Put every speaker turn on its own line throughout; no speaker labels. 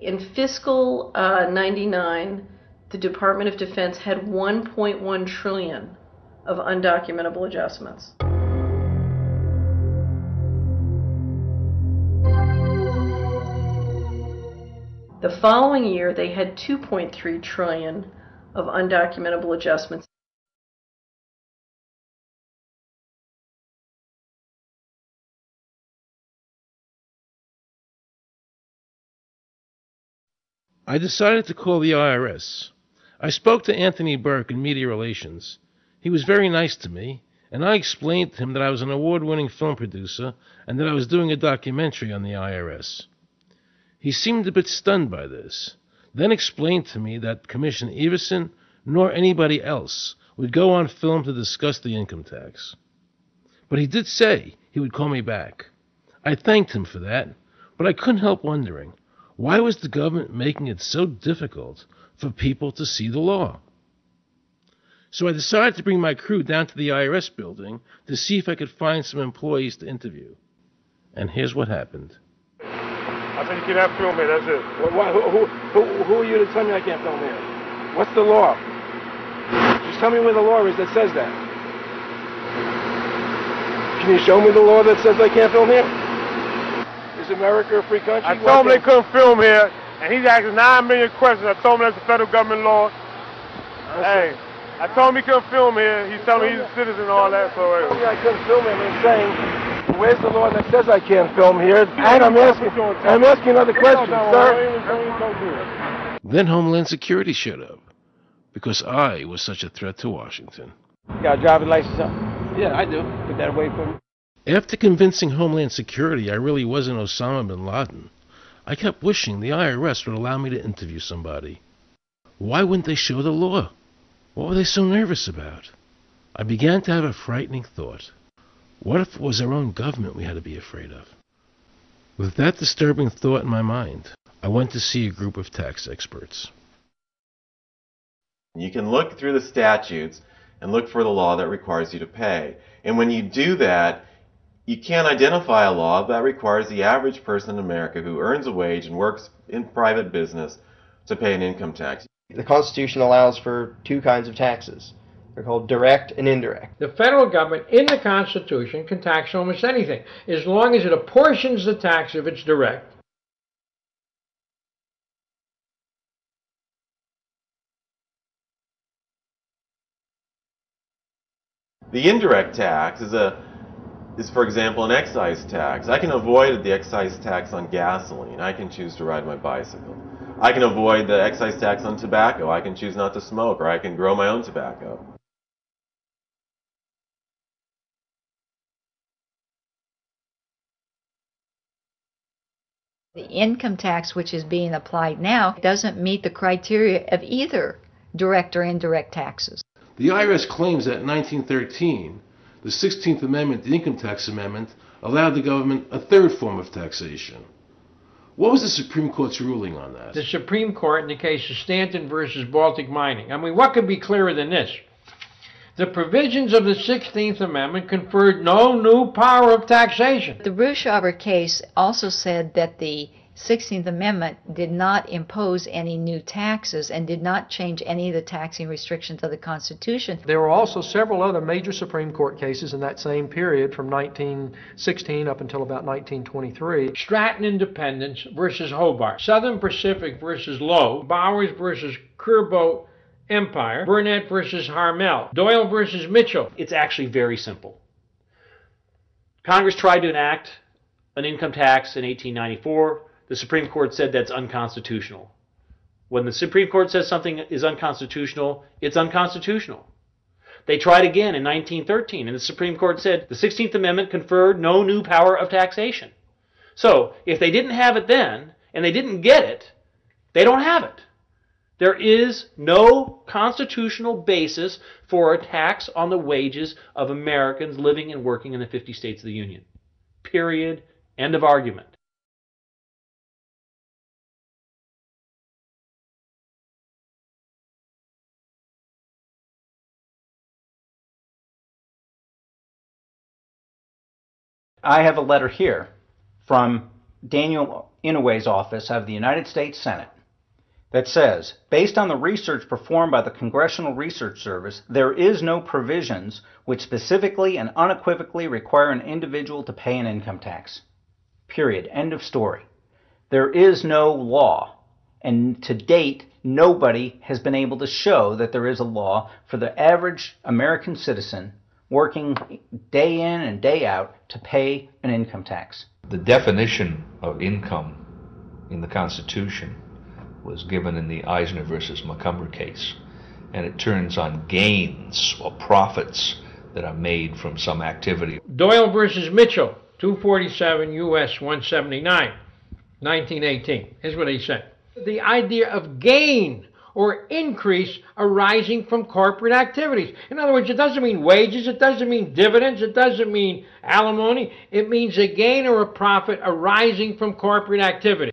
In fiscal 99, the Department of Defense had 1.1 trillion of undocumentable adjustments. The following year, they had 2.3 trillion of undocumentable adjustments.
I decided to call the IRS. I spoke to Anthony Burke in Media Relations. He was very nice to me, and I explained to him that I was an award-winning film producer and that I was doing a documentary on the IRS. He seemed a bit stunned by this, then explained to me that Commissioner Everson nor anybody else would go on film to discuss the income tax. But he did say he would call me back. I thanked him for that, but I couldn't help wondering, why was the government making it so difficult for people to see the law? So I decided to bring my crew down to the IRS building to see if I could find some employees to interview. And here's what happened.
I said you cannot film here, that's it.
Who are you to tell me I can't film here? What's the law? Just tell me where the law is that says that. Can you show me the law that says I can't film here? Is America a free country?
I told him they couldn't film here, and he's asking 9 million questions. I told him that's a federal government law. Hey, I told him he couldn't film here. He's telling me he's a citizen and all that, so...
I couldn't film him. I'm saying, where's the law that says I can't film here? And I'm asking another question, sir.
Then Homeland Security showed up, because I was such a threat to Washington.
You got a driver's license up? Yeah, I do. Put that away for me.
After convincing Homeland Security I really wasn't Osama bin Laden, I kept wishing the IRS would allow me to interview somebody. Why wouldn't they show the law? What were they so nervous about? I began to have a frightening thought. What if it was our own government we had to be afraid of? With that disturbing thought in my mind, I went to see a group of tax experts.
You can look through the statutes and look for the law that requires you to pay. And when you do that, you can't identify a law that requires the average person in America who earns a wage and works in private business to pay an income tax.
The Constitution allows for two kinds of taxes. They're called direct and indirect.
The federal government in the Constitution can tax almost anything, as long as it apportions the tax if it's direct.
The indirect tax is, for example, an excise tax. I can avoid the excise tax on gasoline. I can choose to ride my bicycle. I can avoid the excise tax on tobacco. I can choose not to smoke, or I can grow my own tobacco.
The income tax which is being applied now doesn't meet the criteria of either direct or indirect taxes.
The IRS claims that in 1913, the 16th Amendment, the Income Tax Amendment, allowed the government a third form of taxation. What was the Supreme Court's ruling on that?
The Supreme Court in the case of Stanton versus Baltic Mining. I mean, what could be clearer than this? The provisions of the 16th Amendment conferred no new power of taxation.
The Russo case also said that the 16th Amendment did not impose any new taxes and did not change any of the taxing restrictions of the Constitution.
There were also several other major Supreme Court cases in that same period from 1916 up until about 1923.
Stratton Independence versus Hobart, Southern Pacific versus Lowe, Bowers versus Curbo Empire, Burnett versus Harmel, Doyle versus Mitchell.
It's actually very simple. Congress tried to enact an income tax in 1894. The Supreme Court said that's unconstitutional. When the Supreme Court says something is unconstitutional, it's unconstitutional. They tried again in 1913, and the Supreme Court said the 16th Amendment conferred no new power of taxation. So, if they didn't have it then, and they didn't get it, they don't have it. There is no constitutional basis for a tax on the wages of Americans living and working in the 50 states of the Union. Period. End of argument.
I have a letter here from Daniel Inouye's office out of the United States Senate that says, based on the research performed by the Congressional Research Service, there is no provisions which specifically and unequivocally require an individual to pay an income tax. Period. End of story. There is no law, and to date, nobody has been able to show that there is a law for the average American citizen working day in and day out to pay an income tax.
The definition of income in the Constitution was given in the Eisner versus Macomber case, and it turns on gains or profits that are made from some activity.
Doyle versus Mitchell, 247 U.S. 179, 1918. Here's what he said. The idea of gain or increase arising from corporate activities. In other words, it doesn't mean wages, it doesn't mean dividends, it doesn't mean alimony. It means a gain or a profit arising from corporate activity.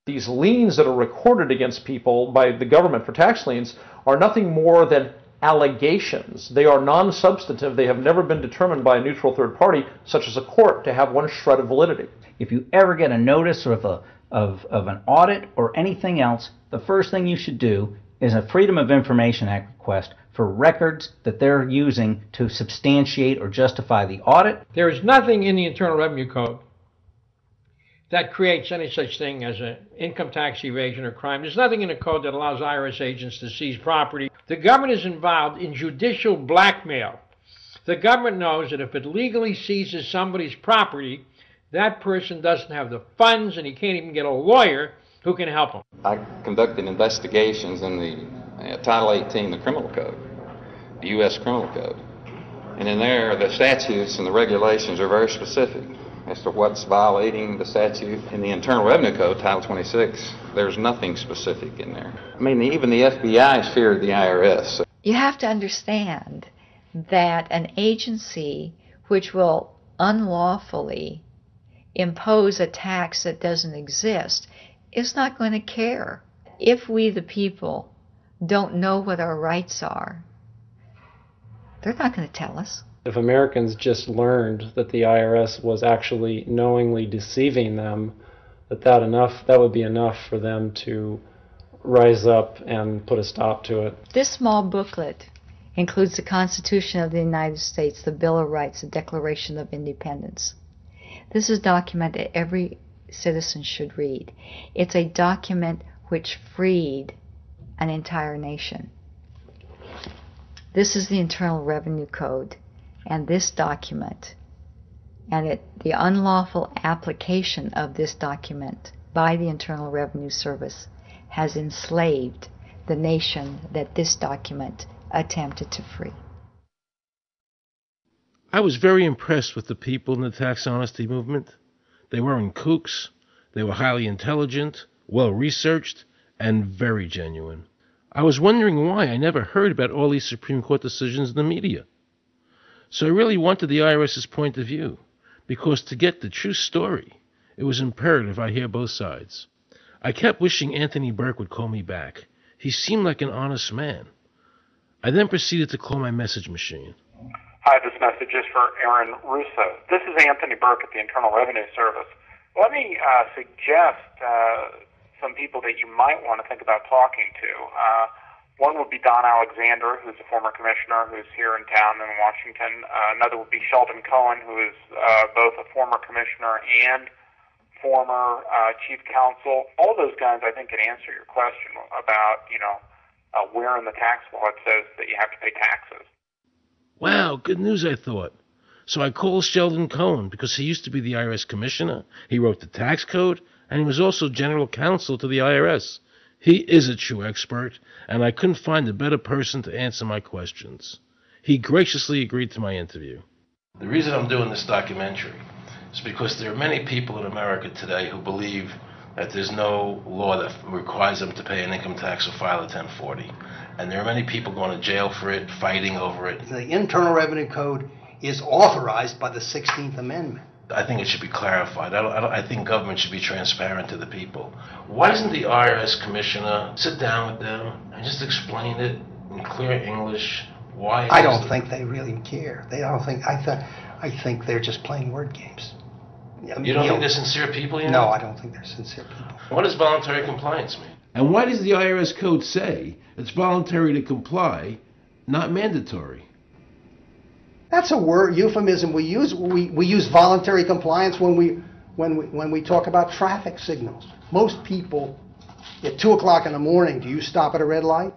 These liens that are recorded against people by the government for tax liens are nothing more than allegations. They are non-substantive. They have never been determined by a neutral third party, such as a court, to have one shred of validity.
If you ever get a notice of an audit or anything else, the first thing you should do is a Freedom of Information Act request for records that they're using to substantiate or justify the audit.
There is nothing in the Internal Revenue Code that creates any such thing as an income tax evasion or crime. There's nothing in the code that allows IRS agents to seize property. The government is involved in judicial blackmail. The government knows that if it legally seizes somebody's property, that person doesn't have the funds and he can't even get a lawyer who can help him.
I conducted investigations in the Title 18, the Criminal Code, the U.S. Criminal Code. And in there, the statutes and the regulations are very specific as to what's violating the statute. In the Internal Revenue Code, Title 26, there's nothing specific in there. I mean, even the FBI feared the IRS.
You have to understand that an agency which will unlawfully impose a tax that doesn't exist is not going to care. If we, the people, don't know what our rights are, they're not going to tell us.
If Americans just learned that the IRS was actually knowingly deceiving them, that would be enough for them to rise up and put a stop to it.
This small booklet includes the Constitution of the United States, the Bill of Rights, the Declaration of Independence. This is a document that every citizen should read. It's a document which freed an entire nation. This is the Internal Revenue Code. And this document, and the unlawful application of this document by the Internal Revenue Service has enslaved the nation that this document attempted to free.
I was very impressed with the people in the tax honesty movement. They weren't kooks, they were highly intelligent, well-researched, and very genuine. I was wondering why I never heard about all these Supreme Court decisions in the media. So I really wanted the IRS's point of view, because to get the true story, it was imperative I hear both sides. I kept wishing Anthony Burke would call me back. He seemed like an honest man. I then proceeded to call my message machine.
Hi, this message is for Aaron Russo. This is Anthony Burke at the Internal Revenue Service. Let me suggest some people that you might want to think about talking to. One would be Don Alexander, who's a former commissioner who's here in town in Washington. Another would be Sheldon Cohen, who is both a former commissioner and former chief counsel. All those guys, I think, can answer your question about, where in the tax law it says that you have to pay taxes.
Wow, good news, I thought. So I called Sheldon Cohen because he used to be the IRS commissioner. He wrote the tax code, and he was also general counsel to the IRS. He is a true expert, and I couldn't find a better person to answer my questions. He graciously agreed to my interview. The reason I'm doing this documentary is because there are many people in America today who believe that there's no law that requires them to pay an income tax or file a 1040. And there are many people going to jail for it, fighting over it.
The Internal Revenue Code is authorized by the 16th Amendment.
I think it should be clarified. I think government should be transparent to the people. Why doesn't the IRS commissioner sit down with them and just explain it in clear English? Why?
I don't think they really care. They don't think. I think they're just playing word games.
You don't think they're sincere people?
No, I don't think they're sincere people.
What does voluntary compliance mean?
And why does the IRS code say it's voluntary to comply, not mandatory?
That's a word euphemism we use. We use voluntary compliance when we talk about traffic signals. Most people, at 2 o'clock in the morning, do you stop at a red light?